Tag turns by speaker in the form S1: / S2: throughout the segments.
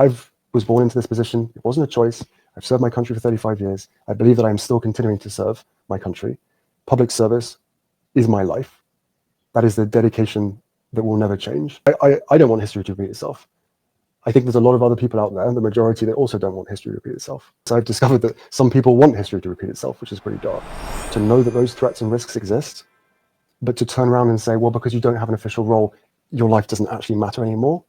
S1: I was born into this position. It wasn't a choice. I've served my country for 35 years. I believe that I'm still continuing to serve my country. Public service is my life. That is the dedication that will never change. I don't want history to repeat itself. I think there's a lot of other people out there, the majority, that also don't want history to repeat itself. So I've discovered that some people want history to repeat itself, which is pretty dark. To know that those threats and risks exist, but to turn around and say, well, because you don't have an official role, your life doesn't actually matter anymore.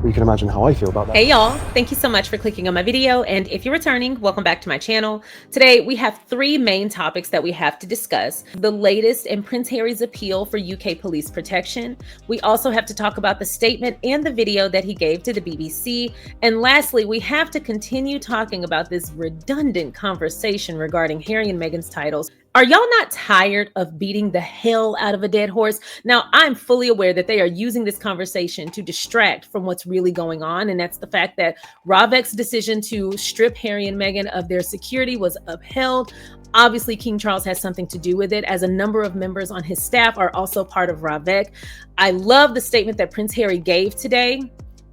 S1: You can imagine how I feel about that.
S2: Hey y'all, thank you so much for clicking on my video. And if you're returning, welcome back to my channel. Today, we have three main topics that we have to discuss. The latest in Prince Harry's appeal for UK police protection. We also have to talk about the statement and the video that he gave to the BBC. And lastly, we have to continue talking about this redundant conversation regarding Harry and Meghan's titles. Are y'all not tired of beating the hell out of a dead horse? Now, I'm fully aware that they are using this conversation to distract from what's really going on, and that's the fact that Ravek's decision to strip Harry and Meghan of their security was upheld. Obviously, King Charles has something to do with it, as a number of members on his staff are also part of Ravek. I love the statement that Prince Harry gave today,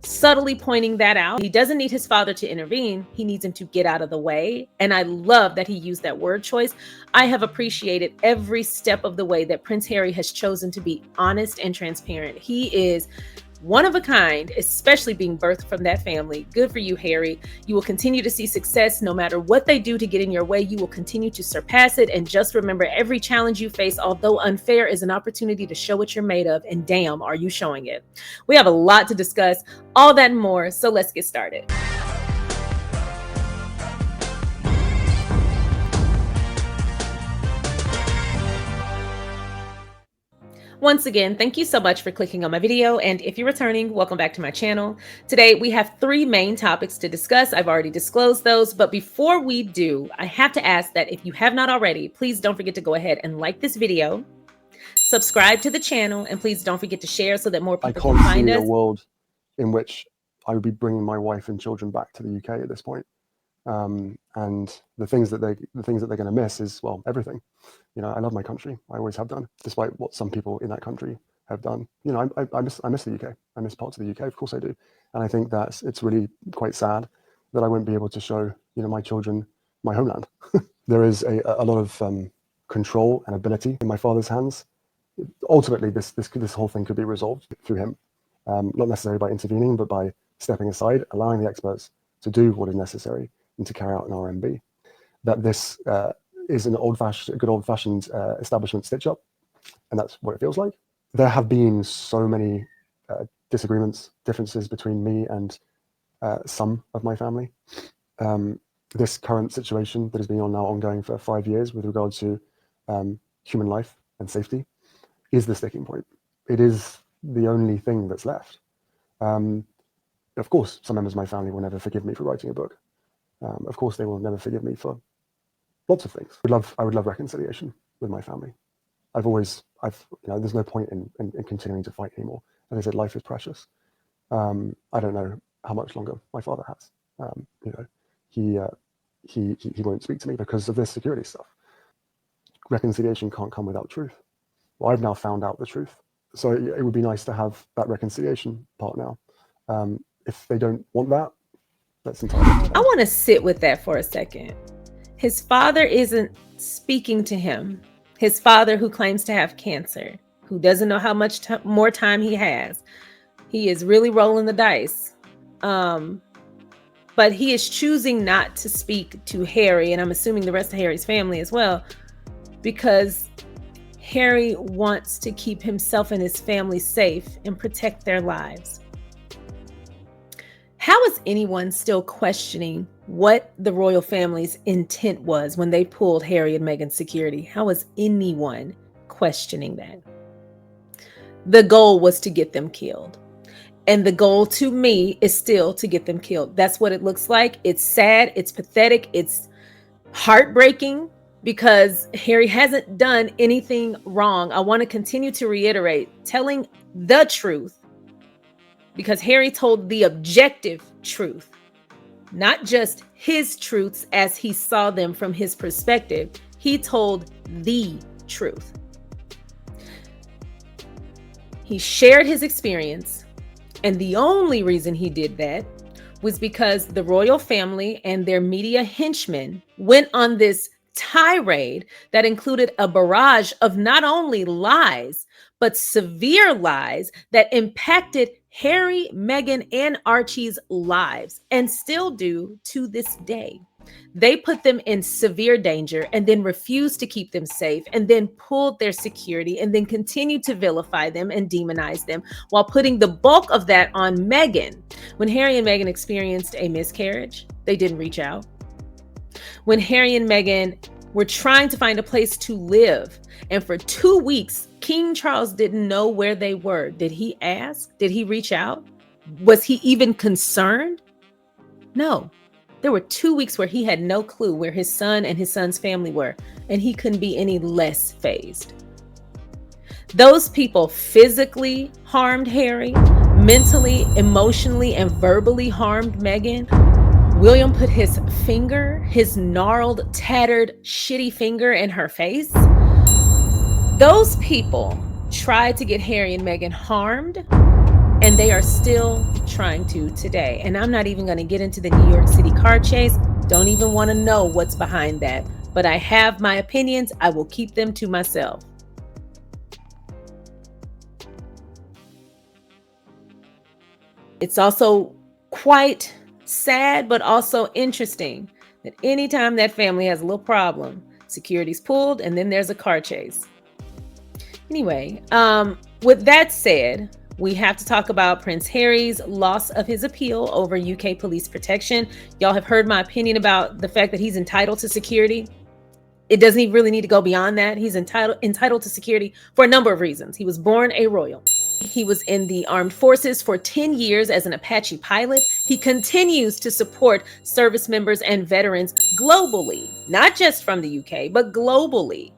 S2: subtly pointing that out. He doesn't need his father to intervene. He needs him to get out of the way. And I love that he used that word choice. I have appreciated every step of the way that Prince Harry has chosen to be honest and transparent. He is one of a kind, especially being birthed from that family. Good for you, Harry. You will continue to see success no matter what they do to get in your way. You will continue to surpass it. And just remember, every challenge you face, although unfair, is an opportunity to show what you're made of. And damn, are you showing it. We have a lot to discuss, all that and more. So let's get started. Once again, thank you so much for clicking on my video. And if you're returning, welcome back to my channel. Today, we have three main topics to discuss. I've already disclosed those, but before we do, I have to ask that if you have not already, please don't forget to go ahead and like this video, subscribe to the channel, and please don't forget to share so that more people can find us. I
S1: can't see a world in which I would be bringing my wife and children back to the UK at this point. And the things that they're going to miss is, well, everything. You know, I love my country. I always have done, despite what some people in that country have done. You know, I miss the UK. I miss parts of the UK. Of course I do. And I think that it's really quite sad that I won't be able to show, you know, my children my homeland. There is a lot of control and ability in my father's hands. Ultimately, this whole thing could be resolved through him, not necessarily by intervening, but by stepping aside, allowing the experts to do what is necessary and to carry out an RMB. That this is an good old-fashioned establishment stitch-up, and that's what it feels like. There have been so many disagreements, differences between me and some of my family. This current situation that has been ongoing for 5 years with regard to human life and safety is the sticking point. It is the only thing that's left. Of course, some members of my family will never forgive me for writing a book. Of course, they will never forgive me for lots of things. I would love reconciliation with my family. You know, there's no point in continuing to fight anymore. As I said, life is precious. I don't know how much longer my father has. You know, he won't speak to me because of this security stuff. Reconciliation can't come without truth. Well, I've now found out the truth. So it would be nice to have that reconciliation part now. If they don't want that, that's entirely fine.
S2: I want to sit with that for a second. His father isn't speaking to him. His father, who claims to have cancer, who doesn't know how much more time he has. He is really rolling the dice. But he is choosing not to speak to Harry, and I'm assuming the rest of Harry's family as well, because Harry wants to keep himself and his family safe and protect their lives. How is anyone still questioning what the royal family's intent was when they pulled Harry and Meghan's security? How is anyone questioning that? The goal was to get them killed. And the goal to me is still to get them killed. That's what it looks like. It's sad. It's pathetic. It's heartbreaking because Harry hasn't done anything wrong. I want to continue to reiterate, telling the truth, because Harry told the objective truth, not just his truths as he saw them from his perspective. He told the truth. He shared his experience, and the only reason he did that was because the royal family and their media henchmen went on this tirade that included a barrage of not only lies, but severe lies that impacted Harry, Meghan, and Archie's lives and still do to this day. They put them in severe danger and then refused to keep them safe and then pulled their security and then continued to vilify them and demonize them while putting the bulk of that on Meghan. When Harry and Meghan experienced a miscarriage, they didn't reach out. When Harry and Meghan were trying to find a place to live, and for 2 weeks, King Charles didn't know where they were. Did he ask? Did he reach out? Was he even concerned? No. There were 2 weeks where he had no clue where his son and his son's family were, and he couldn't be any less fazed. Those people physically harmed Harry, mentally, emotionally, and verbally harmed Meghan. William put his finger, his gnarled, tattered, shitty finger in her face. Those people tried to get Harry and Meghan harmed, and they are still trying to today. And I'm not even going to get into the New York City car chase. Don't even want to know what's behind that. But I have my opinions. I will keep them to myself. It's also quite sad, but also interesting that anytime that family has a little problem, security's pulled and then there's a car chase. Anyway, with that said, we have to talk about Prince Harry's loss of his appeal over UK police protection. Y'all have heard my opinion about the fact that he's entitled to security. It doesn't even really need to go beyond that. He's entitled to security for a number of reasons. He was born a royal. He was in the armed forces for 10 years as an Apache pilot. He continues to support service members and veterans globally, not just from the UK, but globally,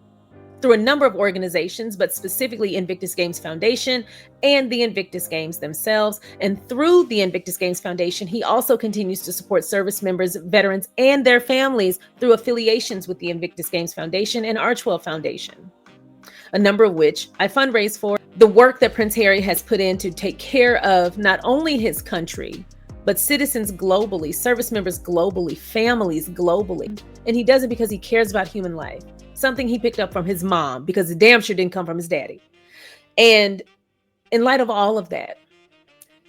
S2: through a number of organizations, but specifically Invictus Games Foundation and the Invictus Games themselves. And through the Invictus Games Foundation, he also continues to support service members, veterans, and their families through affiliations with the Invictus Games Foundation and Archewell Foundation, a number of which I fundraise for. The work that Prince Harry has put in to take care of not only his country, but citizens globally, service members globally, families globally. And he does it because he cares about human life. Something he picked up from his mom, because it damn sure didn't come from his daddy. And in light of all of that,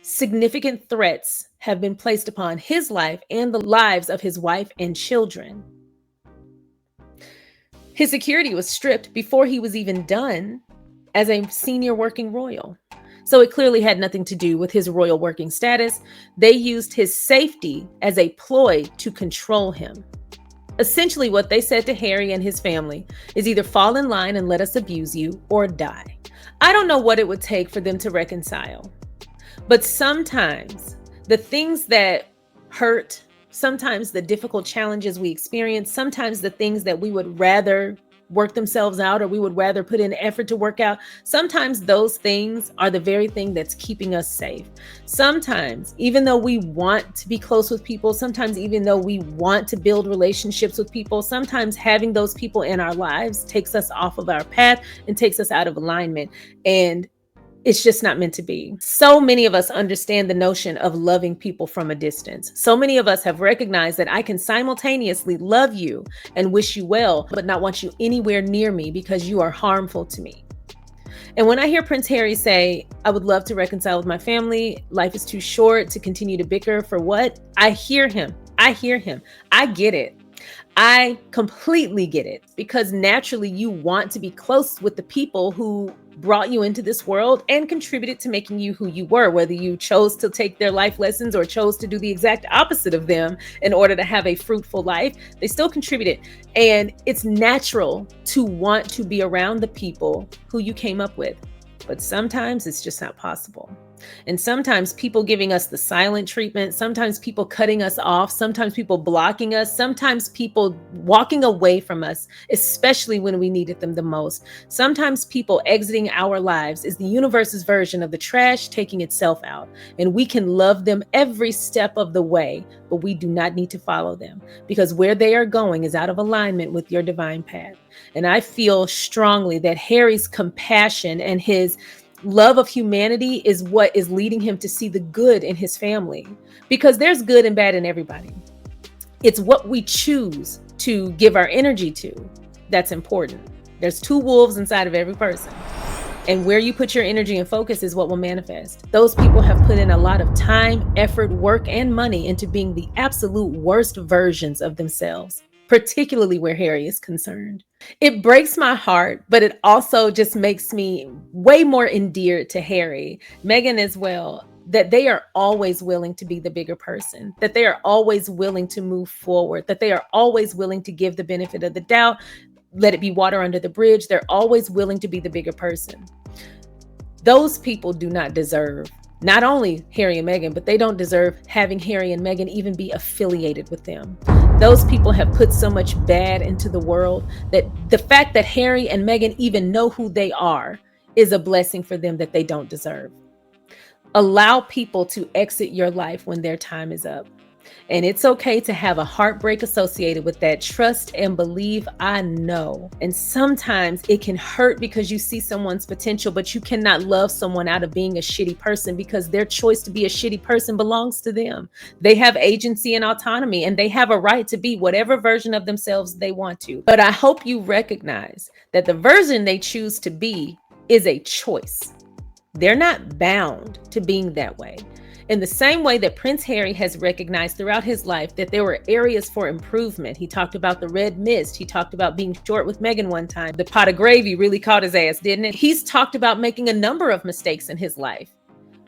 S2: significant threats have been placed upon his life and the lives of his wife and children. His security was stripped before he was even done as a senior working royal. So it clearly had nothing to do with his royal working status. They used his safety as a ploy to control him. Essentially, what they said to Harry and his family is either fall in line and let us abuse you or die. I don't know what it would take for them to reconcile. But sometimes the things that hurt, sometimes the difficult challenges we experience, sometimes the things that we would rather work themselves out or we would rather put in effort to work out, sometimes those things are the very thing that's keeping us safe. Sometimes, even though we want to be close with people, sometimes even though we want to build relationships with people, sometimes having those people in our lives takes us off of our path and takes us out of alignment. And it's just not meant to be. So many of us understand the notion of loving people from a distance. So many of us have recognized that I can simultaneously love you and wish you well, but not want you anywhere near me because you are harmful to me. And when I hear Prince Harry say, I would love to reconcile with my family, life is too short to continue to bicker for what? I hear him. I get it. I completely get it, because naturally you want to be close with the people who brought you into this world and contributed to making you who you were, whether you chose to take their life lessons or chose to do the exact opposite of them in order to have a fruitful life. They still contributed. And it's natural to want to be around the people who you came up with. But sometimes it's just not possible. And sometimes people giving us the silent treatment, sometimes people cutting us off, sometimes people blocking us, sometimes people walking away from us, especially when we needed them the most. Sometimes people exiting our lives is the universe's version of the trash taking itself out. And we can love them every step of the way, but we do not need to follow them, because where they are going is out of alignment with your divine path. And I feel strongly that Harry's compassion and his Love of humanity is what is leading him to see the good in his family, because there's good and bad in everybody. It's what we choose to give our energy to that's important. There's two wolves inside of every person. And where you put your energy and focus is what will manifest. Those people have put in a lot of time, effort, work, and money into being the absolute worst versions of themselves, particularly where Harry is concerned. It breaks my heart, but it also just makes me way more endeared to Harry, Meghan as well, that they are always willing to be the bigger person, that they are always willing to move forward, that they are always willing to give the benefit of the doubt, let it be water under the bridge. They're always willing to be the bigger person. Those people do not deserve not only Harry and Meghan, but they don't deserve having Harry and Meghan even be affiliated with them. Those people have put so much bad into the world that the fact that Harry and Meghan even know who they are is a blessing for them that they don't deserve. Allow people to exit your life when their time is up. And it's okay to have a heartbreak associated with that. Trust and believe, I know. And sometimes it can hurt because you see someone's potential, but you cannot love someone out of being a shitty person, because their choice to be a shitty person belongs to them. They have agency and autonomy, and they have a right to be whatever version of themselves they want to. But I hope you recognize that the version they choose to be is a choice. They're not bound to being that way. In the same way that Prince Harry has recognized throughout his life that there were areas for improvement. He talked about the red mist. He talked about being short with Meghan one time. The pot of gravy really caught his ass, didn't it? He's talked about making a number of mistakes in his life.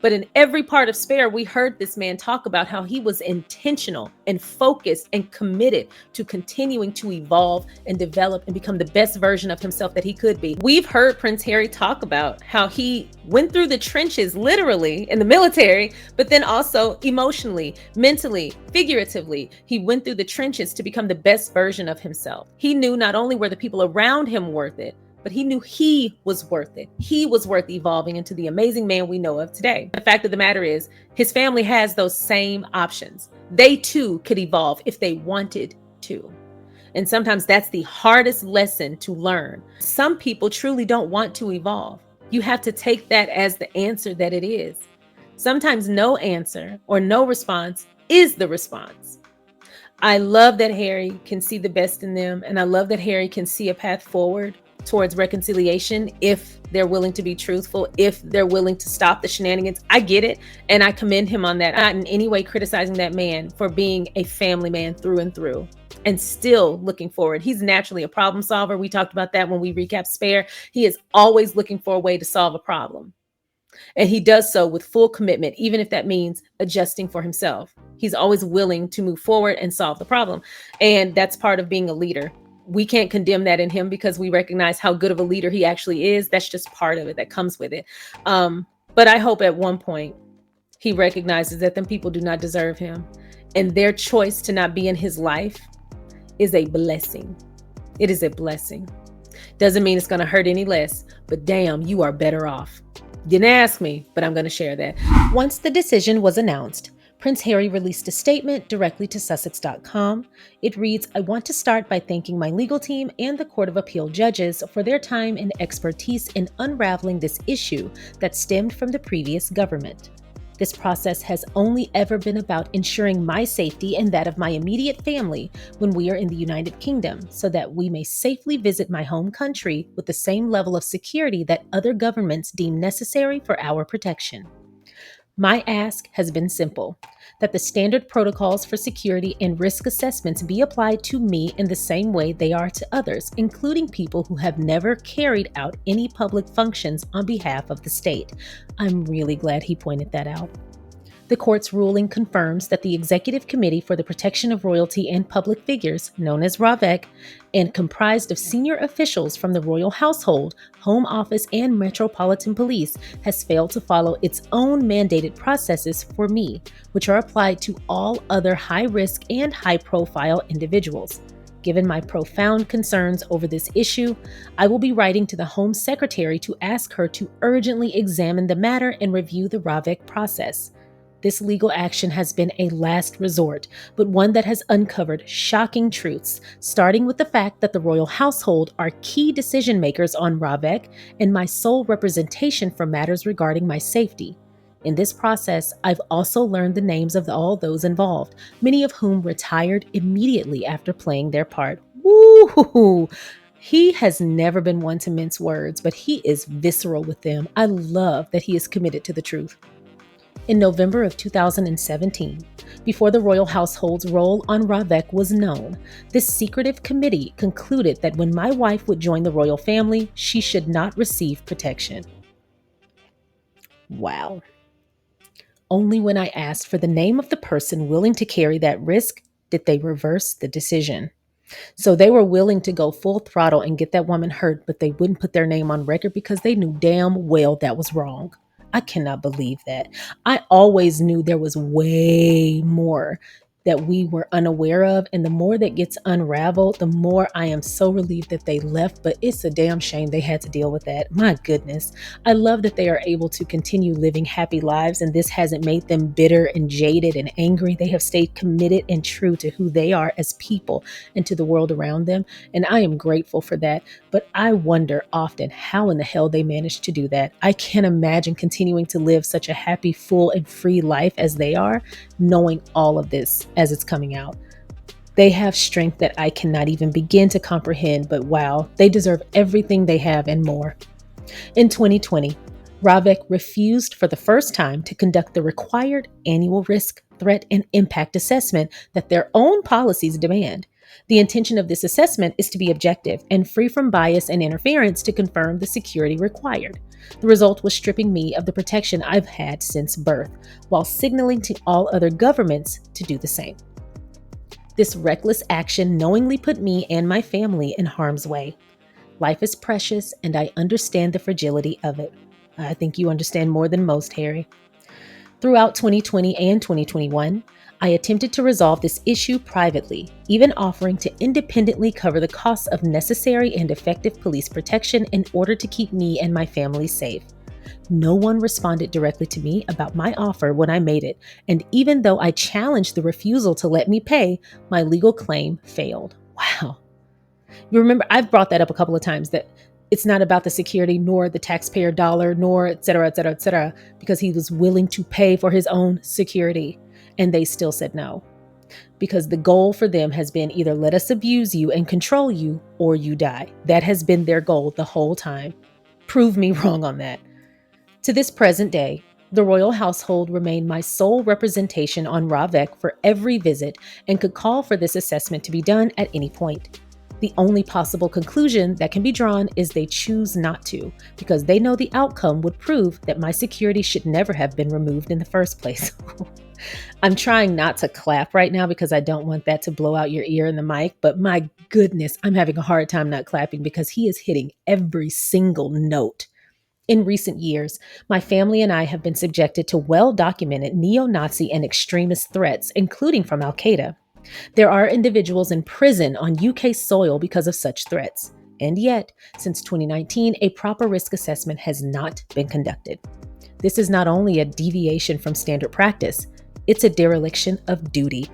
S2: But in every part of Spare, we heard this man talk about how he was intentional and focused and committed to continuing to evolve and develop and become the best version of himself that he could be. We've heard Prince Harry talk about how he went through the trenches, literally in the military, but then also emotionally, mentally, figuratively. He went through the trenches to become the best version of himself. He knew not only were the people around him worth it, but he knew he was worth it. He was worth evolving into the amazing man we know of today. The fact of the matter is, his family has those same options. They too could evolve if they wanted to. And sometimes that's the hardest lesson to learn. Some people truly don't want to evolve. You have to take that as the answer that it is. Sometimes no answer or no response is the response. I love that Harry can see the best in them, and I love that Harry can see a path forward towards reconciliation if they're willing to be truthful, if they're willing to stop the shenanigans. I get it, and I commend him on that. I'm not in any way criticizing that man for being a family man through and through and still looking forward. He's naturally a problem solver. We talked about that when we recapped Spare. He is always looking for a way to solve a problem. And he does so with full commitment, even if that means adjusting for himself. He's always willing to move forward and solve the problem. And that's part of being a leader. We can't condemn that in him because we recognize how good of a leader he actually is. That's just part of it that comes with it. But I hope at one point he recognizes that them people do not deserve him, and their choice to not be in his life is a blessing. It is a blessing. Doesn't mean it's going to hurt any less, but damn, you are better off. Didn't ask me, but I'm going to share that. Once the decision was announced, Prince Harry released a statement directly to Sussex.com. It reads, "I want to start by thanking my legal team and the Court of Appeal judges for their time and expertise in unraveling this issue that stemmed from the previous government. This process has only ever been about ensuring my safety and that of my immediate family when we are in the United Kingdom, so that we may safely visit my home country with the same level of security that other governments deem necessary for our protection. My ask has been simple, that the standard protocols for security and risk assessments be applied to me in the same way they are to others, including people who have never carried out any public functions on behalf of the state." I'm really glad he pointed that out. The court's ruling confirms that the Executive Committee for the Protection of Royalty and Public Figures, known as RAVEC, and comprised of senior officials from the royal household, Home Office, and Metropolitan Police, has failed to follow its own mandated processes for me, which are applied to all other high-risk and high-profile individuals. Given my profound concerns over this issue, I will be writing to the Home Secretary to ask her to urgently examine the matter and review the RAVEC process. this legal action has been a last resort, but one that has uncovered shocking truths, starting with the fact that the royal household are key decision makers on Ravek and my sole representation for matters regarding my safety. In this process, I've also learned the names of all those involved, many of whom retired immediately after playing their part. Woo! He has never been one to mince words, but he is visceral with them. I love that he is committed to the truth. In November of 2017, before the royal household's role on Ravek was known, this secretive committee concluded that when my wife would join the royal family, she should not receive protection. Wow. Only when I asked for the name of the person willing to carry that risk did they reverse the decision. So they were willing to go full throttle and get that woman hurt, but they wouldn't put their name on record because they knew damn well that was wrong. I cannot believe that. I always knew there was way more that we were unaware of. And the more that gets unraveled, the more I am so relieved that they left. But it's a damn shame they had to deal with that. My goodness. I love that they are able to continue living happy lives, and this hasn't made them bitter and jaded and angry. They have stayed committed and true to who they are as people and to the world around them. And I am grateful for that. But I wonder often how in the hell they managed to do that. I can't imagine continuing to live such a happy, full, and free life as they are, knowing all of this as it's coming out. They have strength that I cannot even begin to comprehend, but wow, they deserve everything they have and more. In 2020, Ravek refused for the first time to conduct the required annual risk, threat, and impact assessment that their own policies demand. The intention of this assessment is to be objective and free from bias and interference to confirm the security required. The result was stripping me of the protection I've had since birth, while signaling to all other governments to do the same. This reckless action knowingly put me and my family in harm's way. Life is precious, and I understand the fragility of it. I think you understand more than most, Harry. Throughout 2020 and 2021, I attempted to resolve this issue privately, even offering to independently cover the costs of necessary and effective police protection in order to keep me and my family safe. No one responded directly to me about my offer when I made it, and even though I challenged the refusal to let me pay, my legal claim failed. Wow. You remember, I've brought that up a couple of times, that it's not about the security nor the taxpayer dollar nor et cetera, because he was willing to pay for his own security. And they still said no, because the goal for them has been either let us abuse you and control you or you die. That has been their goal the whole time. Prove me wrong on that. To this present day, the royal household remained my sole representation on Ravek for every visit and could call for this assessment to be done at any point. The only possible conclusion that can be drawn is they choose not to, because they know the outcome would prove that my security should never have been removed in the first place. I'm trying not to clap right now because I don't want that to blow out your ear in the mic, but my goodness, I'm having a hard time not clapping because he is hitting every single note. In recent years, my family and I have been subjected to well-documented neo-Nazi and extremist threats, including from Al-Qaeda. There are individuals in prison on UK soil because of such threats. And yet, since 2019, a proper risk assessment has not been conducted. This is not only a deviation from standard practice, it's a dereliction of duty.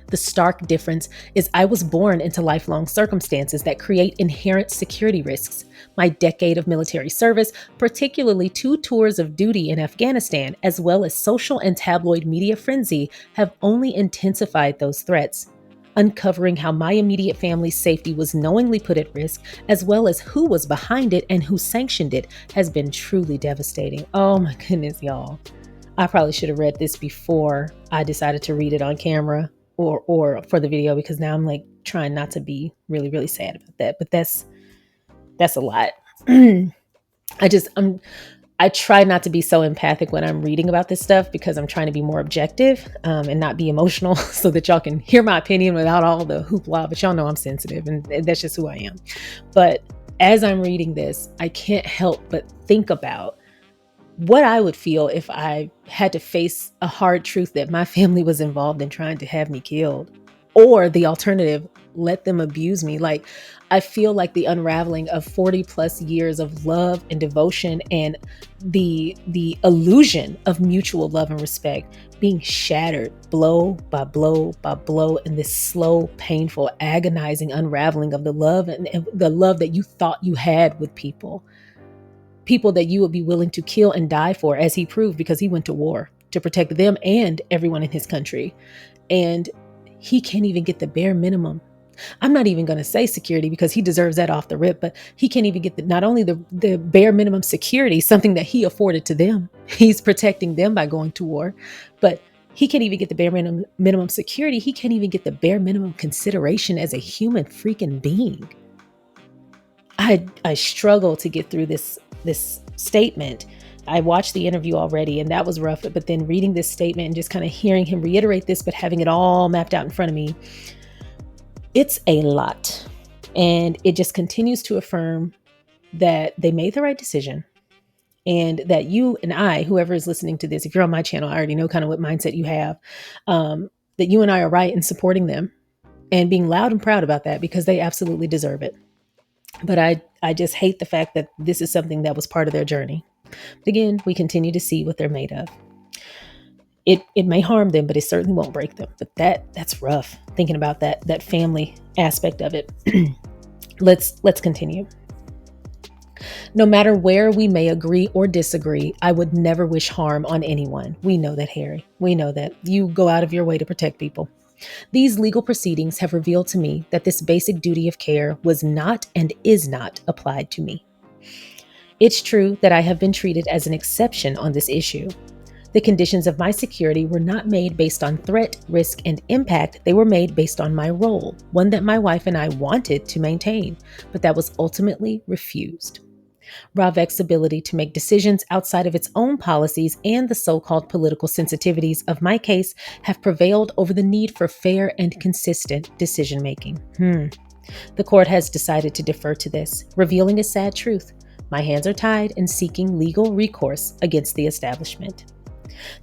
S2: The stark difference is I was born into lifelong circumstances that create inherent security risks. My decade of military service, particularly 2 tours of duty in Afghanistan, as well as social and tabloid media frenzy, have only intensified those threats. Uncovering how my immediate family's safety was knowingly put at risk, as well as who was behind it and who sanctioned it, has been truly devastating. Oh my goodness, y'all. I probably should have read this before I decided to read it on camera or for the video, because now I'm like trying not to be really, really sad about that. But that's a lot. I try not to be so empathic when I'm reading about this stuff, because I'm trying to be more objective and not be emotional so that y'all can hear my opinion without all the hoopla. But y'all know I'm sensitive, and that's just who I am. But as I'm reading this, I can't help but think about what I would feel if I had to face a hard truth that my family was involved in trying to have me killed, or the alternative, let them abuse me. Like, I feel like the unraveling of 40 plus years of love and devotion and the illusion of mutual love and respect being shattered blow by blow by blow in this slow, painful, agonizing unraveling of the love and the love that you thought you had with people that you would be willing to kill and die for, as he proved, because he went to war to protect them and everyone in his country. And he can't even get the bare minimum. I'm not even going to say security because he deserves that off the rip, but he can't even get not only the bare minimum security, something that he afforded to them. He's protecting them by going to war, but he can't even get the bare minimum security. He can't even get the bare minimum consideration as a human freaking being. I struggle to get through this statement. I watched the interview already and that was rough, but then reading this statement and just kind of hearing him reiterate this, but having it all mapped out in front of me, it's a lot. And it just continues to affirm that they made the right decision and that you and I, whoever is listening to this, if you're on my channel, I already know kind of what mindset you have, that you and I are right in supporting them and being loud and proud about that because they absolutely deserve it. But I just hate the fact that this is something that was part of their journey. But again, we continue to see what they're made of. It may harm them, but it certainly won't break them. But that's rough, thinking about that family aspect of it. Let's continue. No matter where we may agree or disagree, I would never wish harm on anyone. We know that, Harry. We know that. You go out of your way to protect people. These legal proceedings have revealed to me that this basic duty of care was not and is not applied to me. It's true that I have been treated as an exception on this issue. The conditions of my security were not made based on threat, risk, and impact. They were made based on my role, one that my wife and I wanted to maintain, but that was ultimately refused. Ravek's ability to make decisions outside of its own policies and the so-called political sensitivities of my case have prevailed over the need for fair and consistent decision-making. The court has decided to defer to this, revealing a sad truth. My hands are tied and seeking legal recourse against the establishment.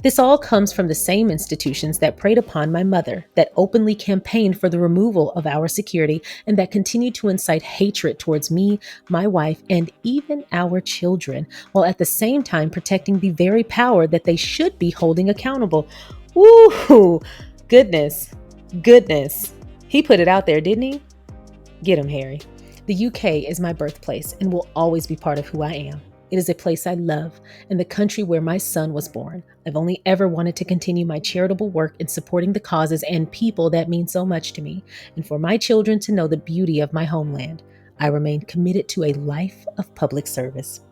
S2: This all comes from the same institutions that preyed upon my mother, that openly campaigned for the removal of our security, and that continue to incite hatred towards me, my wife, and even our children, while at the same time protecting the very power that they should be holding accountable. Woo! Goodness. He put it out there, didn't he? Get him, Harry. The UK is my birthplace and will always be part of who I am. It is a place I love and the country where my son was born. I've only ever wanted to continue my charitable work in supporting the causes and people that mean so much to me, and for my children to know the beauty of my homeland. I remain committed to a life of public service.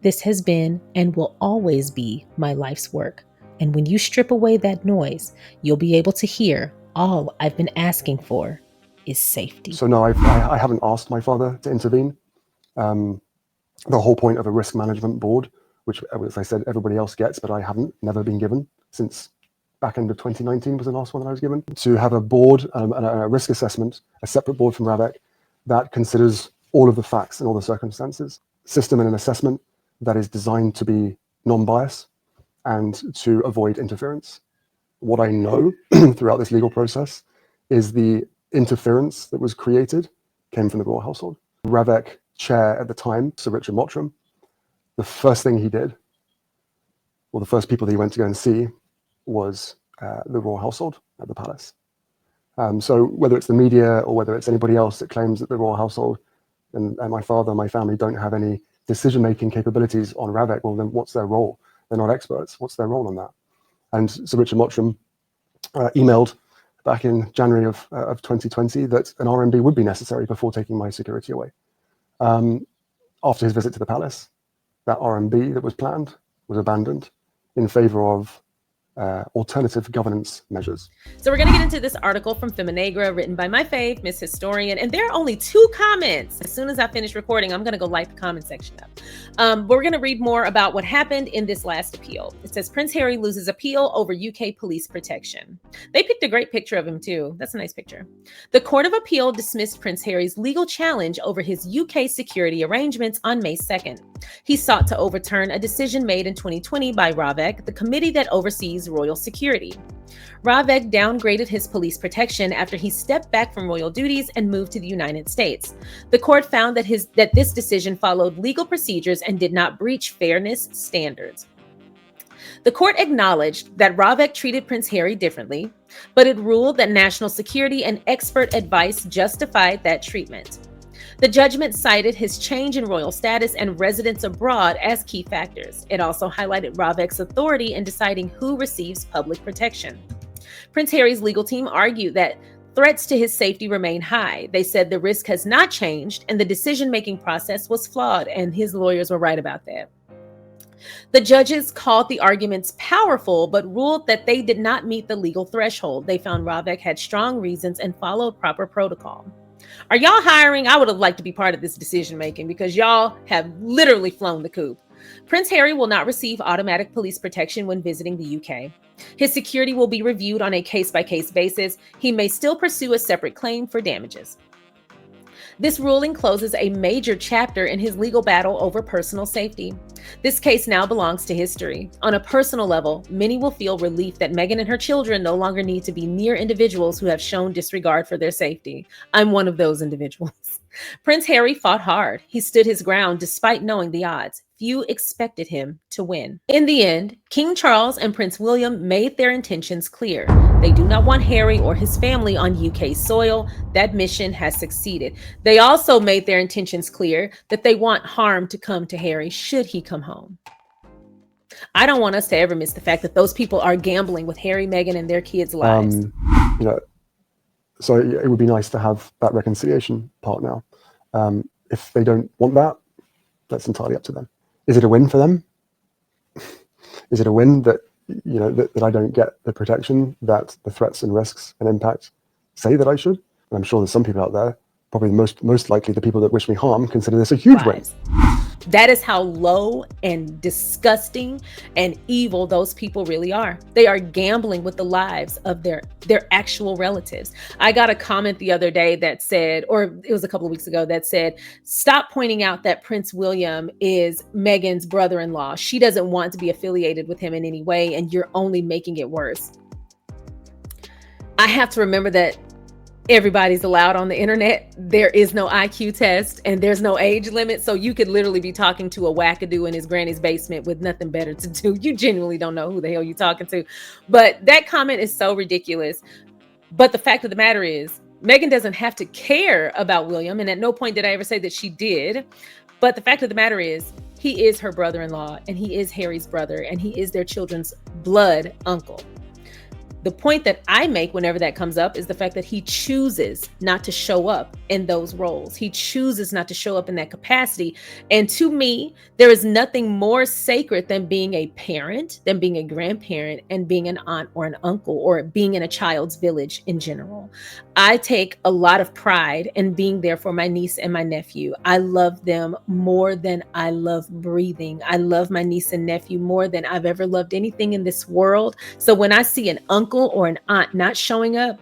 S2: This has been and will always be my life's work. And when you strip away that noise, you'll be able to hear all I've been asking for is safety.
S1: So no, I haven't asked my father to intervene. The whole point of a risk management board, which, as I said, everybody else gets, but I haven't, never been given since back end of 2019 was the last one that I was given, to have a board and a risk assessment, a separate board from Ravek that considers all of the facts and all the circumstances, system and an assessment that is designed to be non-biased and to avoid interference. What I know throughout this legal process is the interference that was created came from the royal household. Ravek chair at the time, Sir Richard Mottram, the first thing he did, well, the first people that he went to go and see was the royal household at the palace. So whether it's the media or whether it's anybody else that claims that the royal household and my father and my family don't have any decision-making capabilities on Ravek, well, then what's their role? They're not experts. What's their role on that? And Sir Richard Mottram emailed back in January of 2020 that an RMB would be necessary before taking my security away. After his visit to the palace, that RMB that was planned was abandoned in favor of alternative governance measures.
S2: So we're going to get into this article from Feminegra written by my fave, Miss Historian, and there are only 2 comments. As soon as I finish recording, I'm going to go light the comment section up. We're going to read more about what happened in this last appeal. It says Prince Harry loses appeal over UK police protection. They picked a great picture of him too. That's a nice picture. The Court of Appeal dismissed Prince Harry's legal challenge over his UK security arrangements on May 2nd. He sought to overturn a decision made in 2020 by Ravek, the committee that oversees provides royal security. Ravek downgraded his police protection after he stepped back from royal duties and moved to the United States. The court found that this decision followed legal procedures and did not breach fairness standards. The court acknowledged that Ravek treated Prince Harry differently, but it ruled that national security and expert advice justified that treatment. The judgment cited his change in royal status and residence abroad as key factors. It also highlighted Ravek's authority in deciding who receives public protection. Prince Harry's legal team argued that threats to his safety remain high. They said the risk has not changed and the decision-making process was flawed, and his lawyers were right about that. The judges called the arguments powerful, but ruled that they did not meet the legal threshold. They found Ravek had strong reasons and followed proper protocol. Are y'all hiring? I would have liked to be part of this decision-making because y'all have literally flown the coop. Prince Harry will not receive automatic police protection when visiting the UK. His security will be reviewed on a case-by-case basis. He may still pursue a separate claim for damages. This ruling closes a major chapter in his legal battle over personal safety. This case now belongs to history. On a personal level, many will feel relief that Meghan and her children no longer need to be near individuals who have shown disregard for their safety. I'm one of those individuals. Prince Harry fought hard. He stood his ground despite knowing the odds. Few expected him to win. In the end, King Charles and Prince William made their intentions clear. They do not want Harry or his family on UK soil. That mission has succeeded. They also made their intentions clear that they want harm to come to Harry should he come home. I don't want us to ever miss the fact that those people are gambling with Harry, Meghan, and their kids' lives.
S1: So it would be nice to have that reconciliation part now. If they don't want that, that's entirely up to them. Is it a win for them? Is it a win that that I don't get the protection that the threats and risks and impact say that I should? And I'm sure there's some people out there, probably most likely the people that wish me harm, consider this a huge win.
S2: That is how low and disgusting and evil those people really are. They are gambling with the lives of their actual relatives. I got a comment the other day that said, or it was a couple of weeks ago, that said, stop pointing out that Prince William is Meghan's brother-in-law. She doesn't want to be affiliated with him in any way, and you're only making it worse. I have to remember that everybody's allowed on the internet. There is no IQ test and there's no age limit. So you could literally be talking to a wackadoo in his granny's basement with nothing better to do. You genuinely don't know who the hell you're talking to. But that comment is so ridiculous. But the fact of the matter is, Meghan doesn't have to care about William. And at no point did I ever say that she did. But the fact of the matter is, he is her brother-in-law and he is Harry's brother and he is their children's blood uncle. The point that I make whenever that comes up is the fact that he chooses not to show up in those roles. He chooses not to show up in that capacity. And to me, there is nothing more sacred than being a parent, than being a grandparent, and being an aunt or an uncle, or being in a child's village in general. I take a lot of pride in being there for my niece and my nephew. I love them more than I love breathing. I love my niece and nephew more than I've ever loved anything in this world. So when I see an uncle or an aunt not showing up,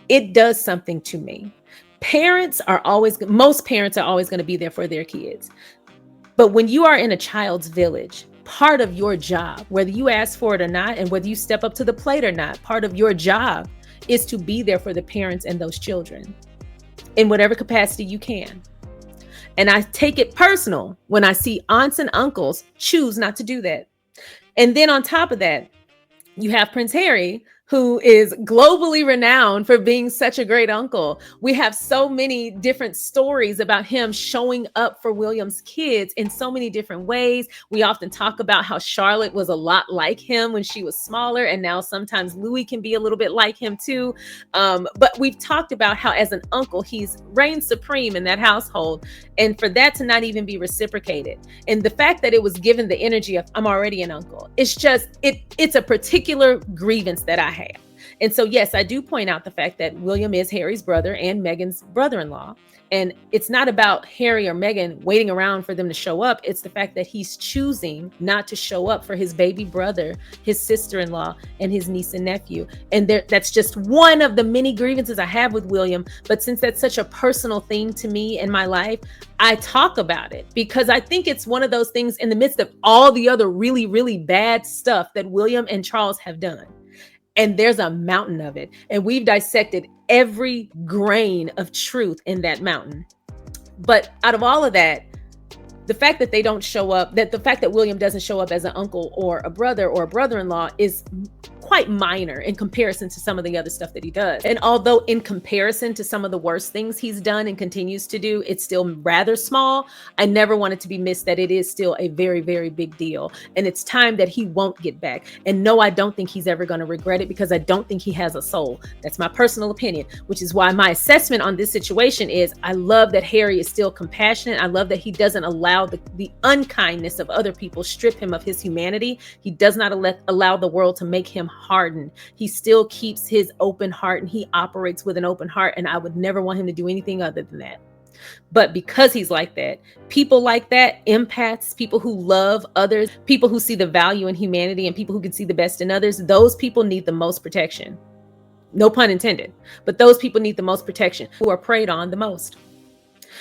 S2: it does something to me. Most parents are always going to be there for their kids. But when you are in a child's village, part of your job, whether you ask for it or not, and whether you step up to the plate or not, part of your job is to be there for the parents and those children in whatever capacity you can. And I take it personal when I see aunts and uncles choose not to do that. And then on top of that, you have Prince Harry, who is globally renowned for being such a great uncle. We have so many different stories about him showing up for William's kids in so many different ways. We often talk about how Charlotte was a lot like him when she was smaller, and now sometimes Louis can be a little bit like him too. But we've talked about how as an uncle, he's reigned supreme in that household. And for that to not even be reciprocated, and the fact that it was given the energy of, I'm already an uncle, it's just, it's a particular grievance that I have. And so, yes, I do point out the fact that William is Harry's brother and Meghan's brother-in-law. And it's not about Harry or Meghan waiting around for them to show up. It's the fact that he's choosing not to show up for his baby brother, his sister-in-law, and his niece and nephew. And that's just one of the many grievances I have with William. But since that's such a personal thing to me in my life, I talk about it because I think it's one of those things in the midst of all the other really, really bad stuff that William and Charles have done. And there's a mountain of it. And we've dissected every grain of truth in that mountain. But out of all of that, the fact that they don't show up, that the fact that William doesn't show up as an uncle or a brother or a brother-in-law is quite minor in comparison to some of the other stuff that he does. And although in comparison to some of the worst things he's done and continues to do, it's still rather small, I never want it to be missed that it is still a very, very big deal. And it's time that he won't get back. And no, I don't think he's ever going to regret it because I don't think he has a soul. That's my personal opinion, which is why my assessment on this situation is I love that Harry is still compassionate. I love that he doesn't allow the unkindness of other people strip him of his humanity. He does not allow the world to make him hardened. He still keeps his open heart and he operates with an open heart. And I would never want him to do anything other than that. But because he's like that, people like that, empaths, people who love others, people who see the value in humanity and people who can see the best in others, those people need the most protection. No pun intended, but those people need the most protection, who are preyed on the most.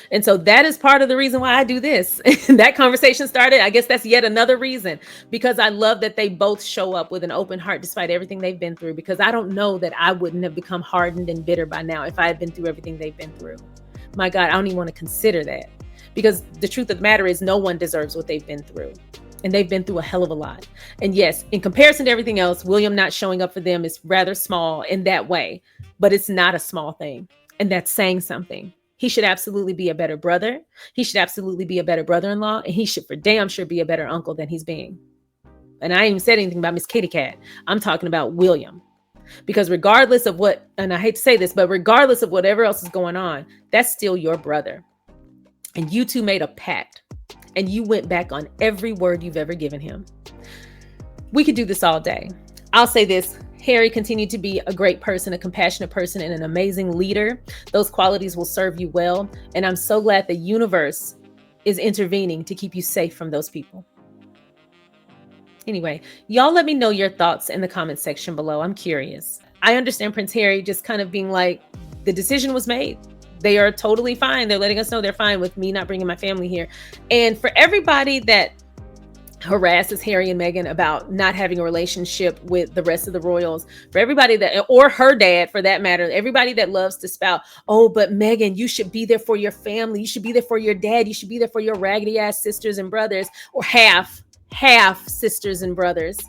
S2: And so that is part of the reason why I do this. That conversation started. I guess that's yet another reason, because I love that they both show up with an open heart despite everything they've been through, because I don't know that I wouldn't have become hardened and bitter by now if I had been through everything they've been through. My God, I don't even want to consider that, because the truth of the matter is no one deserves what they've been through. And they've been through a hell of a lot. And yes, in comparison to everything else, William not showing up for them is rather small in that way, but it's not a small thing. And that's saying something. He should absolutely be a better brother. He should absolutely be a better brother-in-law. And he should for damn sure be a better uncle than he's being. And I ain't even said anything about Miss Kitty Cat. I'm talking about William. Because regardless of what, and I hate to say this, but regardless of whatever else is going on, that's still your brother. And you two made a pact. And you went back on every word you've ever given him. We could do this all day. I'll say this. Harry continued to be a great person, a compassionate person, and an amazing leader. Those qualities will serve you well. And I'm so glad the universe is intervening to keep you safe from those people. Anyway, y'all let me know your thoughts in the comment section below. I'm curious. I understand Prince Harry just kind of being like, the decision was made. They are totally fine. They're letting us know they're fine with me not bringing my family here. And for everybody that harasses Harry and Meghan about not having a relationship with the rest of the royals, for everybody that, or her dad for that matter, everybody that loves to spout, oh, but Meghan, you should be there for your family. You should be there for your dad. You should be there for your raggedy ass sisters and brothers, or half sisters and brothers.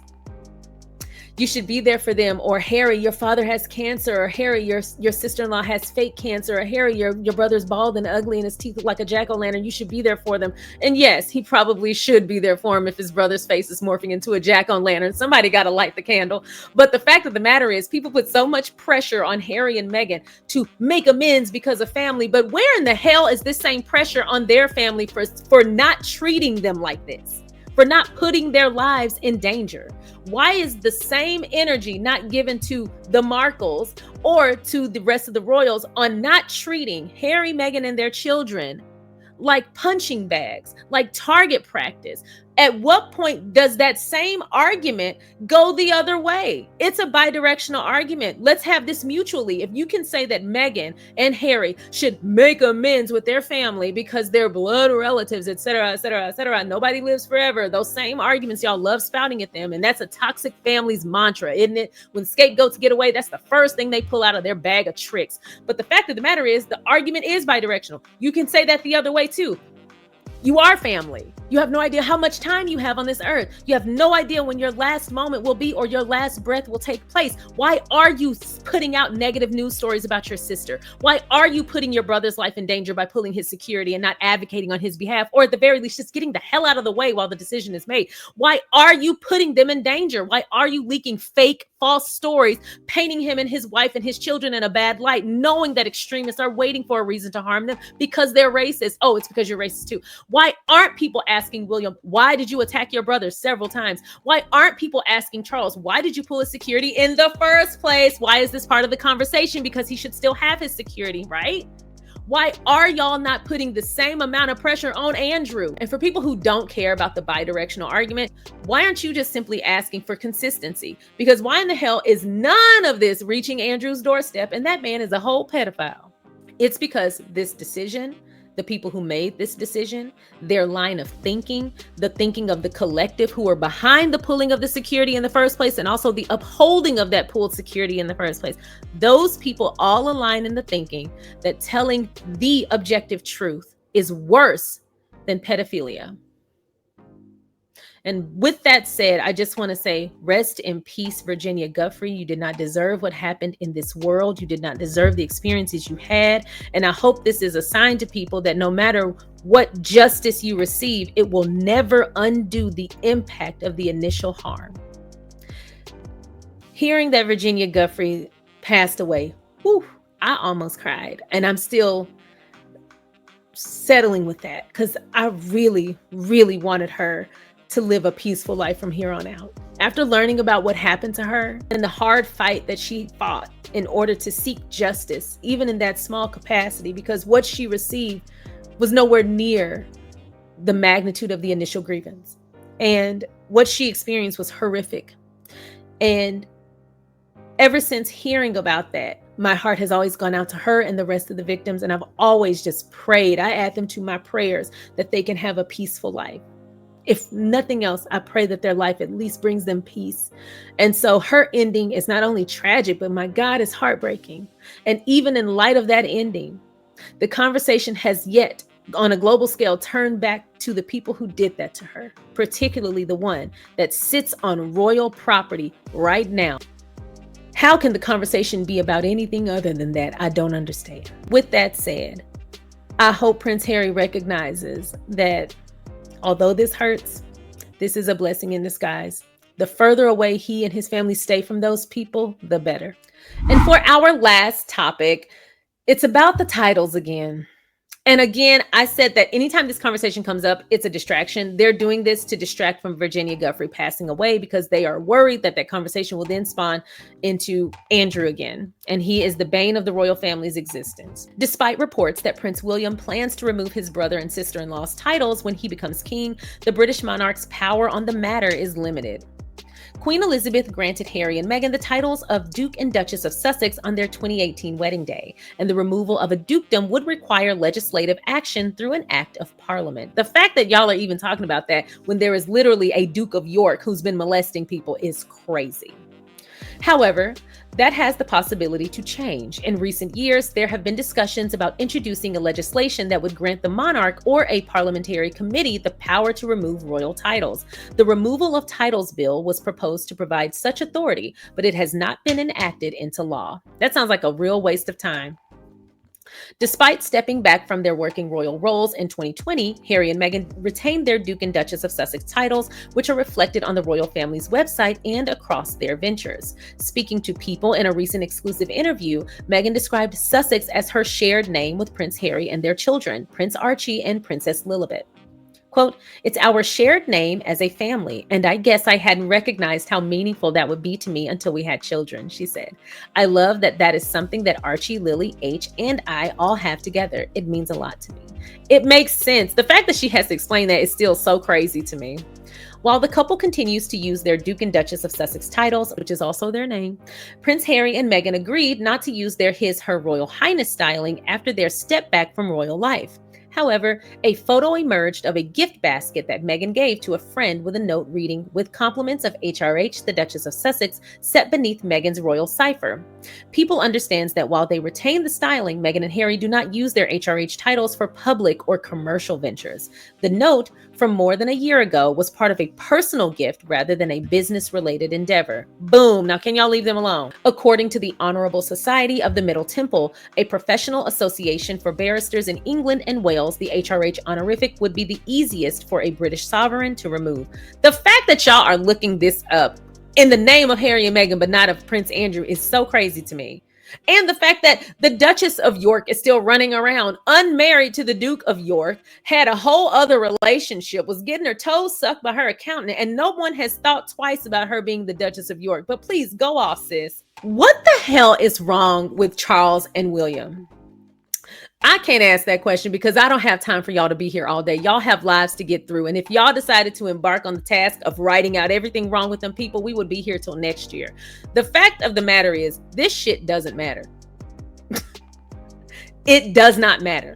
S2: You should be there for them. Or Harry, your father has cancer. Or Harry, your sister-in-law has fake cancer. Or Harry, your brother's bald and ugly and his teeth look like a jack-o'-lantern. You should be there for them. And yes, he probably should be there for him if his brother's face is morphing into a jack-o'-lantern. Somebody got to light the candle. But the fact of the matter is, people put so much pressure on Harry and Meghan to make amends because of family. But where in the hell is this same pressure on their family for not treating them like this? For not putting their lives in danger? Why is the same energy not given to the Markles or to the rest of the royals on not treating Harry, Meghan, and their children like punching bags, like target practice? At what point does that same argument go the other way? It's a bidirectional argument. Let's have this mutually. If you can say that Meghan and Harry should make amends with their family because they're blood relatives, etc., etc., etc., nobody lives forever. Those same arguments y'all love spouting at them. And that's a toxic family's mantra, isn't it? When scapegoats get away, that's the first thing they pull out of their bag of tricks. But the fact of the matter is, the argument is bidirectional. You can say that the other way too. You are family. You have no idea how much time you have on this earth. You have no idea when your last moment will be or your last breath will take place. Why are you putting out negative news stories about your sister? Why are you putting your brother's life in danger by pulling his security and not advocating on his behalf, or at the very least, just getting the hell out of the way while the decision is made? Why are you putting them in danger? Why are you leaking fake false stories, painting him and his wife and his children in a bad light, knowing that extremists are waiting for a reason to harm them because they're racist. Oh, it's because you're racist too. Why aren't people asking William, why did you attack your brother several times? Why aren't people asking Charles, why did you pull his security in the first place? Why is this part of the conversation? Because he should still have his security, right? Why are y'all not putting the same amount of pressure on Andrew? And for people who don't care about the bidirectional argument, why aren't you just simply asking for consistency? Because why in the hell is none of this reaching Andrew's doorstep and that man is a whole pedophile? It's because this decision, the people who made this decision, their line of thinking, the thinking of the collective who are behind the pulling of the security in the first place, and also the upholding of that pulled security in the first place. Those people all align in the thinking that telling the objective truth is worse than pedophilia. And with that said, I just want to say, rest in peace, Virginia Giuffre. You did not deserve what happened in this world. You did not deserve the experiences you had. And I hope this is a sign to people that no matter what justice you receive, it will never undo the impact of the initial harm. Hearing that Virginia Giuffre passed away, whew, I almost cried. And I'm still settling with that because I really, really wanted her to live a peaceful life from here on out. After learning about what happened to her and the hard fight that she fought in order to seek justice, even in that small capacity, because what she received was nowhere near the magnitude of the initial grievance. And what she experienced was horrific. And ever since hearing about that, my heart has always gone out to her and the rest of the victims. And I've always just prayed. I add them to my prayers that they can have a peaceful life. If nothing else, I pray that their life at least brings them peace. And so her ending is not only tragic, but my God, is heartbreaking. And even in light of that ending, the conversation has yet, on a global scale, turned back to the people who did that to her, particularly the one that sits on royal property right now. How can the conversation be about anything other than that? I don't understand. With that said, I hope Prince Harry recognizes that although this hurts, this is a blessing in disguise. The further away he and his family stay from those people, the better. And for our last topic, it's about the titles again. And again, I said that anytime this conversation comes up, it's a distraction. They're doing this to distract from Virginia Giuffre passing away because they are worried that that conversation will then spawn into Andrew again. And he is the bane of the royal family's existence. Despite reports that Prince William plans to remove his brother and sister-in-law's titles when he becomes king, the British monarch's power on the matter is limited. Queen Elizabeth granted Harry and Meghan the titles of Duke and Duchess of Sussex on their 2018 wedding day, and the removal of a dukedom would require legislative action through an act of parliament. The fact that y'all are even talking about that when there is literally a Duke of York who's been molesting people is crazy. However, that has the possibility to change. In recent years, there have been discussions about introducing a legislation that would grant the monarch or a parliamentary committee the power to remove royal titles. The Removal of Titles Bill was proposed to provide such authority, but it has not been enacted into law. That sounds like a real waste of time. Despite stepping back from their working royal roles in 2020, Harry and Meghan retained their Duke and Duchess of Sussex titles, which are reflected on the royal family's website and across their ventures. Speaking to People in a recent exclusive interview, Meghan described Sussex as her shared name with Prince Harry and their children, Prince Archie and Princess Lilibet. Quote, "It's our shared name as a family, and I guess I hadn't recognized how meaningful that would be to me until we had children," she said. "I love that that is something that Archie, Lily, H, and I all have together. It means a lot to me." It makes sense. The fact that she has to explain that is still so crazy to me. While the couple continues to use their Duke and Duchess of Sussex titles, which is also their name, Prince Harry and Meghan agreed not to use their His/Her Royal Highness styling after their step back from royal life. However, a photo emerged of a gift basket that Meghan gave to a friend with a note reading, "With compliments of HRH, the Duchess of Sussex," set beneath Meghan's royal cipher. People understands that while they retain the styling, Meghan and Harry do not use their HRH titles for public or commercial ventures. The note, from more than a year ago, was part of a personal gift rather than a business-related endeavor. Boom! Now can y'all leave them alone? According to the Honourable Society of the Middle Temple, a professional association for barristers in England and Wales, the HRH honorific would be the easiest for a British sovereign to remove. The fact that y'all are looking this up in the name of Harry and Meghan, but not of Prince Andrew, is so crazy to me. And the fact that the Duchess of York is still running around unmarried to the Duke of York, had a whole other relationship, was getting her toes sucked by her accountant, and no one has thought twice about her being the Duchess of York. But please go off, sis. What the hell is wrong with Charles and William? I can't ask that question because I don't have time for y'all to be here all day. Y'all have lives to get through. And if y'all decided to embark on the task of writing out everything wrong with them people, we would be here till next year. The fact of the matter is, this shit doesn't matter. It does not matter.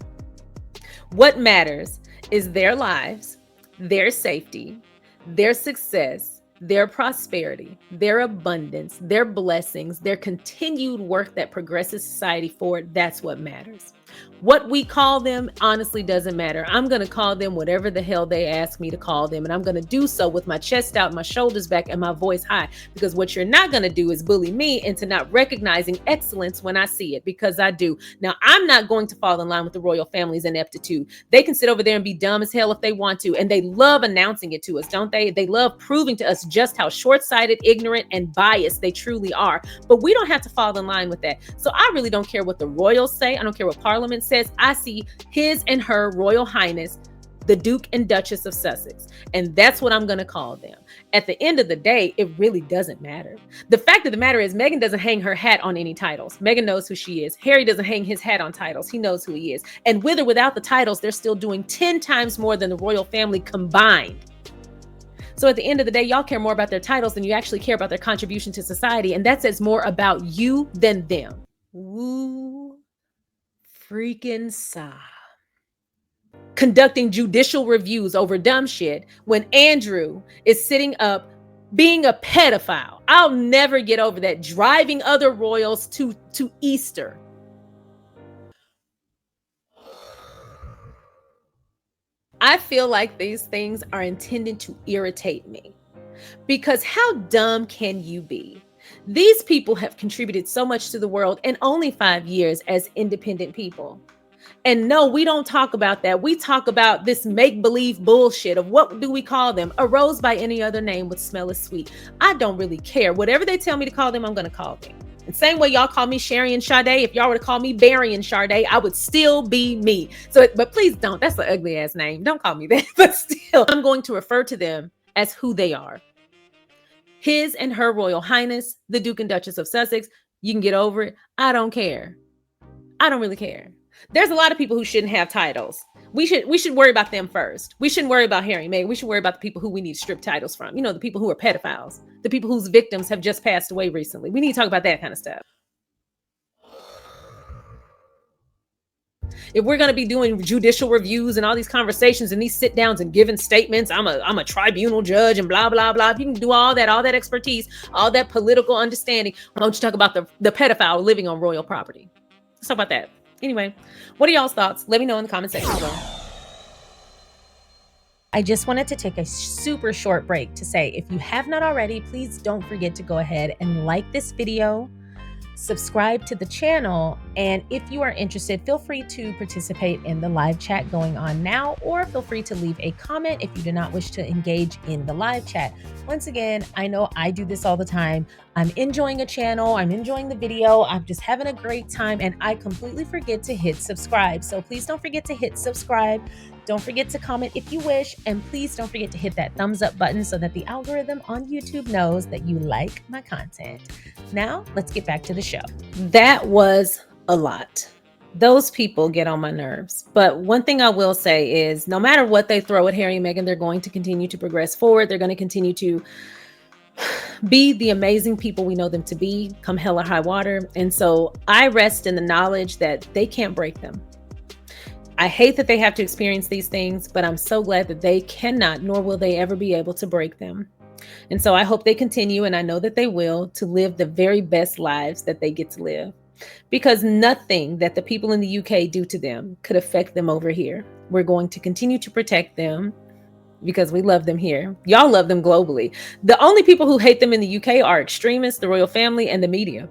S2: What matters is their lives, their safety, their success, their prosperity, their abundance, their blessings, their continued work that progresses society forward. That's what matters. What we call them honestly doesn't matter. I'm going to call them whatever the hell they ask me to call them. And I'm going to do so with my chest out, my shoulders back, and my voice high. Because what you're not going to do is bully me into not recognizing excellence when I see it, because I do. Now, I'm not going to fall in line with the royal family's ineptitude. They can sit over there and be dumb as hell if they want to. And they love announcing it to us, don't they? They love proving to us just how short-sighted, ignorant, and biased they truly are. But we don't have to fall in line with that. So I really don't care what the royals say. I don't care what Parliament says. I see His and Her Royal Highness, the Duke and Duchess of Sussex. And that's what I'm going to call them. At the end of the day, it really doesn't matter. The fact of the matter is, Meghan doesn't hang her hat on any titles. Meghan knows who she is. Harry doesn't hang his hat on titles. He knows who he is. And with or without the titles, they're still doing 10 times more than the royal family combined. So at the end of the day, y'all care more about their titles than you actually care about their contribution to society. And that says more about you than them. Woo freaking sigh. Conducting judicial reviews over dumb shit when Andrew is sitting up being a pedophile. I'll never get over that. Driving other royals to Easter. I feel like these things are intended to irritate me, because how dumb can you be? These people have contributed so much to the world in only 5 years as independent people. And no, we don't talk about that. We talk about this make-believe bullshit of, what do we call them? A rose by any other name would smell as sweet. I don't really care. Whatever they tell me to call them, I'm going to call them. And same way y'all call me SharionSade, if y'all were to call me Sade, I would still be me. So, but please don't. That's an ugly ass name. Don't call me that. But still, I'm going to refer to them as who they are. His and Her Royal Highness, the Duke and Duchess of Sussex. You can get over it. I don't care. I don't really care. There's a lot of people who shouldn't have titles. We should worry about them first. We shouldn't worry about Harry and Meghan. We should worry about the people who we need to strip titles from. You know, the people who are pedophiles, the people whose victims have just passed away recently. We need to talk about that kind of stuff. If we're going to be doing judicial reviews and all these conversations and these sit downs and giving statements, I'm a tribunal judge and blah, blah, blah. If you can do all that expertise, all that political understanding, why don't you talk about the pedophile living on royal property? Let's talk about that. Anyway, what are y'all's thoughts? Let me know in the comment section below. I just wanted to take a super short break to say, if you have not already, please don't forget to go ahead and like this video, subscribe to the channel, and if you are interested, feel free to participate in the live chat going on now, or feel free to leave a comment if you do not wish to engage in the live chat. Once again, I know I do this all the time. I'm enjoying a channel, I'm enjoying the video, I'm just having a great time, and I completely forget to hit subscribe. So please don't forget to hit subscribe. Don't forget to comment if you wish, and please don't forget to hit that thumbs up button so that the algorithm on YouTube knows that you like my content. Now, let's get back to the show. That was a lot. Those people get on my nerves. But one thing I will say is, no matter what they throw at Harry and Meghan, they're going to continue to progress forward. They're going to continue to be the amazing people we know them to be, come hell or high water. And so I rest in the knowledge that they can't break them. I hate that they have to experience these things, but I'm so glad that they cannot, nor will they ever be able to break them. And so I hope they continue, and I know that they will, to live the very best lives that they get to live. Because nothing that the people in the UK do to them could affect them over here. We're going to continue to protect them because we love them here. Y'all love them globally. The only people who hate them in the UK are extremists, the royal family, and the media.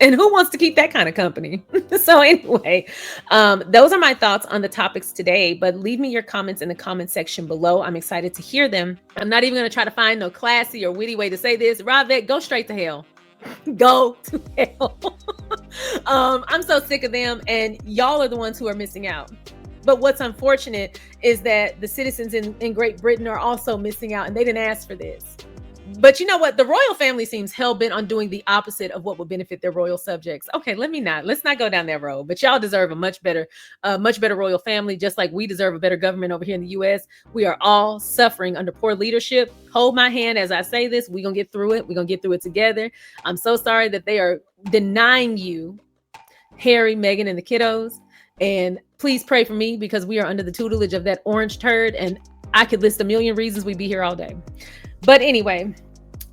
S2: And who wants to keep that kind of company? So anyway, those are my thoughts on the topics today, but leave me your comments in the comment section below. I'm excited to hear them. I'm not even going to try to find no classy or witty way to say this. Ravette, go straight to hell. Go to hell. I'm so sick of them, and y'all are the ones who are missing out. But what's unfortunate is that the citizens in Great Britain are also missing out, and they didn't ask for this. But you know what? The royal family seems hell-bent on doing the opposite of what would benefit their royal subjects. Okay, let's not go down that road. But y'all deserve a much better royal family, just like we deserve a better government over here in the US. We are all suffering under poor leadership. Hold my hand as I say this. We're gonna get through it. We're gonna get through it together. I'm so sorry that they are denying you Harry, Meghan, and the kiddos. And please pray for me, because we are under the tutelage of that orange turd, and I could list a million reasons we'd be here all day. But anyway,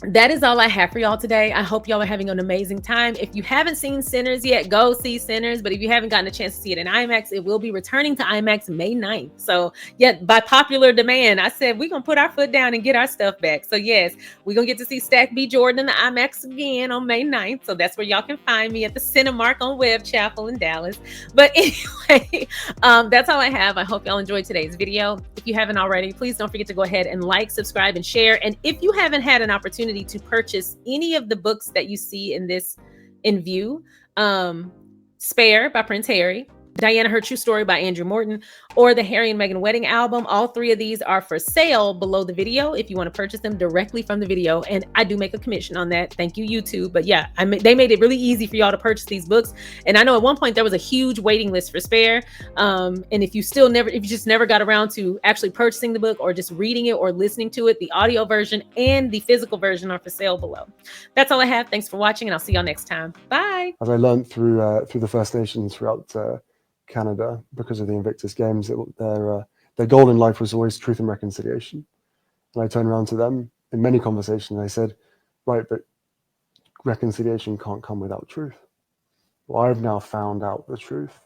S2: that is all I have for y'all today. I hope y'all are having an amazing time. If you haven't seen Sinners yet, go see Sinners. But if you haven't gotten a chance to see it in IMAX, it will be returning to IMAX May 9th. So yeah, by popular demand, I said we're going to put our foot down and get our stuff back. So yes, we're going to get to see Stack B. Jordan in the IMAX again on May 9th. So that's where y'all can find me, at the Cinemark on Webb Chapel in Dallas. But anyway, that's all I have. I hope y'all enjoyed today's video. If you haven't already, please don't forget to go ahead and like, subscribe, and share. And if you haven't had an opportunity to purchase any of the books that you see in view, Spare by Prince Harry, Diana, Her True Story by Andrew Morton, or the Harry and Meghan Wedding Album. All three of these are for sale below the video if you want to purchase them directly from the video. And I do make a commission on that. Thank you, YouTube. But yeah, they made it really easy for y'all to purchase these books. And I know at one point there was a huge waiting list for Spare. And if you just never got around to actually purchasing the book, or just reading it or listening to it, the audio version and the physical version are for sale below. That's all I have. Thanks for watching, and I'll see y'all next time. Bye.
S1: As I learned through the First Nations throughout Canada, because of the Invictus Games, their goal in life was always truth and reconciliation. And I turned around to them in many conversations, and I said, right, but reconciliation can't come without truth. Well, I've now found out the truth.